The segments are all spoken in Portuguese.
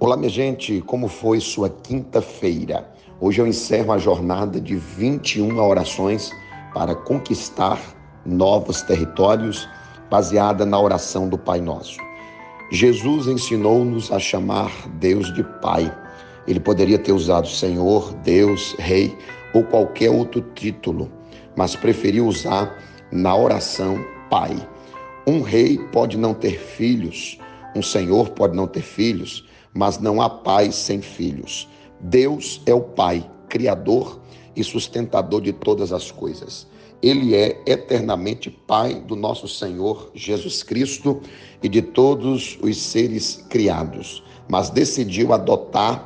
Olá, minha gente, como foi sua quinta-feira? Hoje eu encerro a jornada de 21 orações para conquistar novos territórios, baseada na oração do Pai Nosso. Jesus ensinou-nos a chamar Deus de Pai. Ele poderia ter usado Senhor, Deus, Rei ou qualquer outro título, mas preferiu usar na oração Pai. Um rei pode não ter filhos, um senhor pode não ter filhos, mas não há pai sem filhos. Deus é o Pai, Criador e sustentador de todas as coisas. Ele é eternamente Pai do nosso Senhor Jesus Cristo e de todos os seres criados, mas decidiu adotar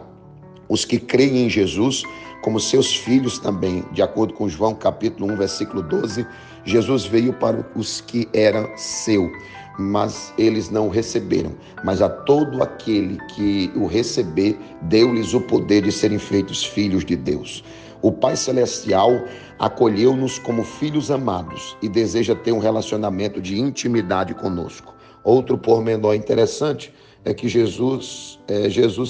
os que creem em Jesus como seus filhos também. De acordo com João capítulo 1, versículo 12, Jesus veio para os que eram seu, mas eles não o receberam. Mas a todo aquele que o receber, deu-lhes o poder de serem feitos filhos de Deus. O Pai Celestial acolheu-nos como filhos amados e deseja ter um relacionamento de intimidade conosco. Outro pormenor interessante é que Jesus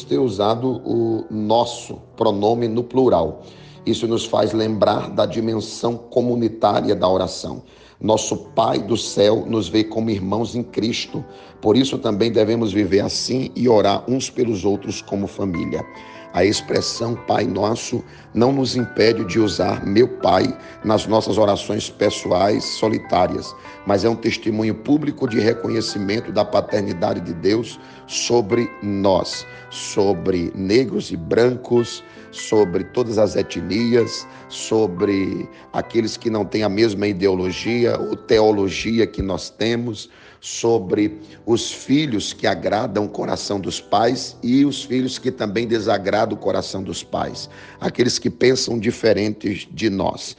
ter usado o nosso pronome no plural. Isso nos faz lembrar da dimensão comunitária da oração. Nosso Pai do céu nos vê como irmãos em Cristo. Por isso também devemos viver assim e orar uns pelos outros como família. A expressão Pai Nosso não nos impede de usar meu Pai nas nossas orações pessoais solitárias, mas é um testemunho público de reconhecimento da paternidade de Deus sobre nós, sobre negros e brancos, sobre todas as etnias, sobre aqueles que não têm a mesma ideologia ou teologia que nós temos, sobre os filhos que agradam o coração dos pais e os filhos que também desagradam o coração dos pais, aqueles que pensam diferentes de nós.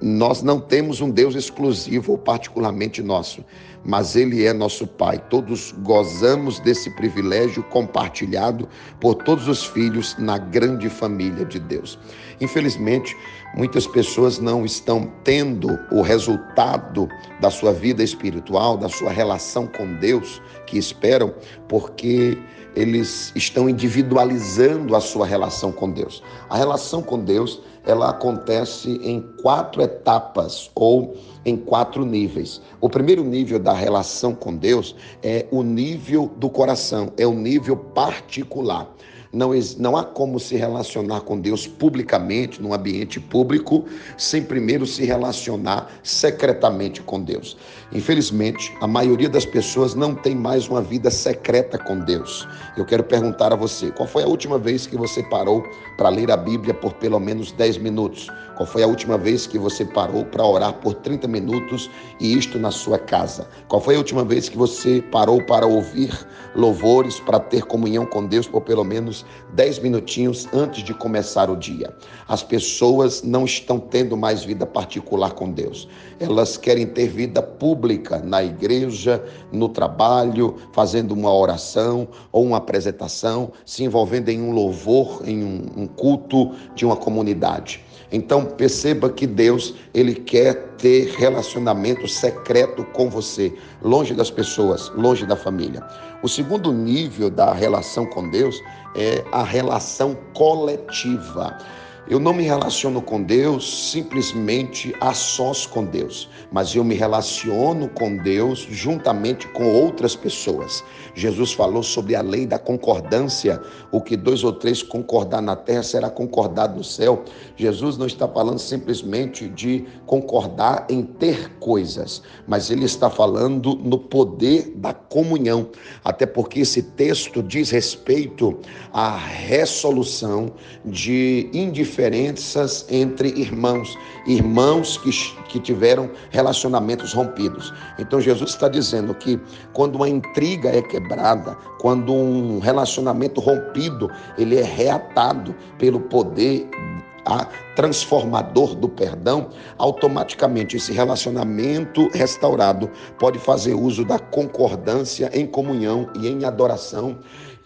Nós não temos um Deus exclusivo ou particularmente nosso, mas Ele é nosso Pai. Todos gozamos desse privilégio compartilhado por todos os filhos na grande família de Deus. Infelizmente, muitas pessoas não estão tendo o resultado da sua vida espiritual, da sua relação com Deus que esperam, porque eles estão individualizando a sua relação com Deus. A relação com Deus, ela acontece em 4 etapas ou em 4 níveis. O primeiro nível da relação com Deus é o nível do coração, é o nível particular. Não há como se relacionar com Deus publicamente, num ambiente público, sem primeiro se relacionar secretamente com Deus. Infelizmente, a maioria das pessoas não tem mais uma vida secreta com Deus. Eu quero perguntar a você, qual foi a última vez que você parou para ler a Bíblia por pelo menos 10 minutos? Qual foi a última vez que você parou para orar por 30 minutos e isto na sua casa? Qual foi a última vez que você parou para ouvir louvores, para ter comunhão com Deus por pelo menos 10 minutinhos antes de começar o dia? As pessoas não estão tendo mais vida particular com Deus. Elas querem ter vida pública na igreja, no trabalho, fazendo uma oração ou uma apresentação, se envolvendo em um louvor, em um culto de uma comunidade. Então perceba que Deus, Ele quer ter relacionamento secreto com você, longe das pessoas, longe da família. O segundo nível da relação com Deus é a relação coletiva. Eu não me relaciono com Deus simplesmente a sós com Deus, mas eu me relaciono com Deus juntamente com outras pessoas. Jesus falou sobre a lei da concordância, o que 2 ou 3 concordar na terra será concordado no céu. Jesus não está falando simplesmente de concordar em ter coisas, mas ele está falando no poder da comunhão, até porque esse texto diz respeito à resolução de indiferenças entre irmãos que tiveram relacionamentos rompidos. Então Jesus está dizendo que quando uma intriga é quebrada, quando um relacionamento rompido, ele é reatado pelo poder transformador do perdão, automaticamente esse relacionamento restaurado pode fazer uso da concordância em comunhão e em adoração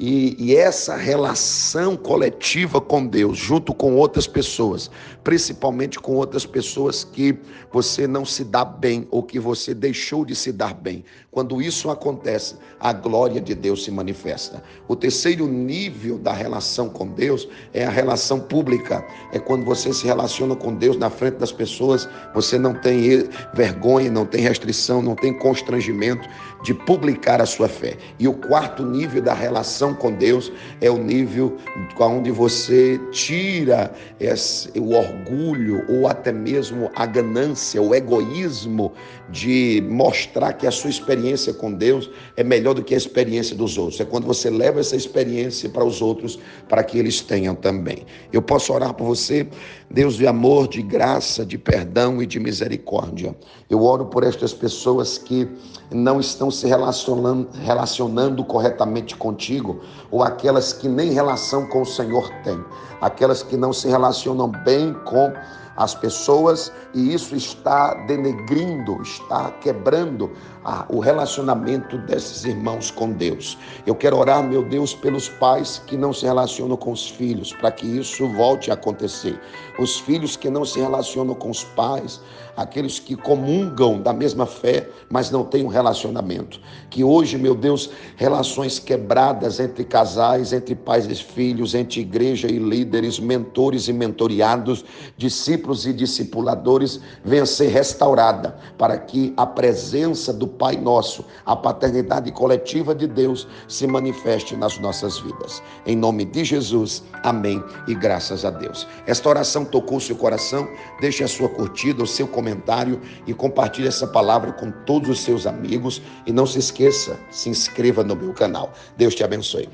E essa relação coletiva com Deus, junto com outras pessoas, principalmente com outras pessoas que você não se dá bem ou que você deixou de se dar bem. Quando isso acontece, a glória de Deus se manifesta. O terceiro nível da relação com Deus é a relação pública. É quando você se relaciona com Deus na frente das pessoas, você não tem vergonha, não tem restrição, não tem constrangimento de publicar a sua fé. E o quarto nível da relação com Deus é o nível onde você tira o orgulho ou até mesmo a ganância, o egoísmo de mostrar que a sua experiência com Deus é melhor do que a experiência dos outros. É quando você leva essa experiência para os outros, para que eles tenham também. Eu posso orar por você, Deus de amor, de graça, de perdão e de misericórdia. Eu oro por estas pessoas que não estão se relacionando corretamente contigo, ou aquelas que nem relação com o Senhor têm, aquelas que não se relacionam bem com as pessoas, e isso está denegrindo, está quebrando o relacionamento desses irmãos com Deus. Eu quero orar, meu Deus, pelos pais que não se relacionam com os filhos, para que isso volte a acontecer. Os filhos que não se relacionam com os pais, aqueles que comungam da mesma fé, mas não têm um relacionamento. Que hoje, meu Deus, relações quebradas entre casais, entre pais e filhos, entre igreja e líderes, mentores e mentoriados, discípulos e discipuladores, venha ser restaurada, para que a presença do Pai Nosso, a paternidade coletiva de Deus, se manifeste nas nossas vidas. Em nome de Jesus, amém e graças a Deus. Esta oração tocou o seu coração? Deixe a sua curtida, o seu comentário e compartilhe essa palavra com todos os seus amigos. E não se esqueça, se inscreva no meu canal. Deus te abençoe.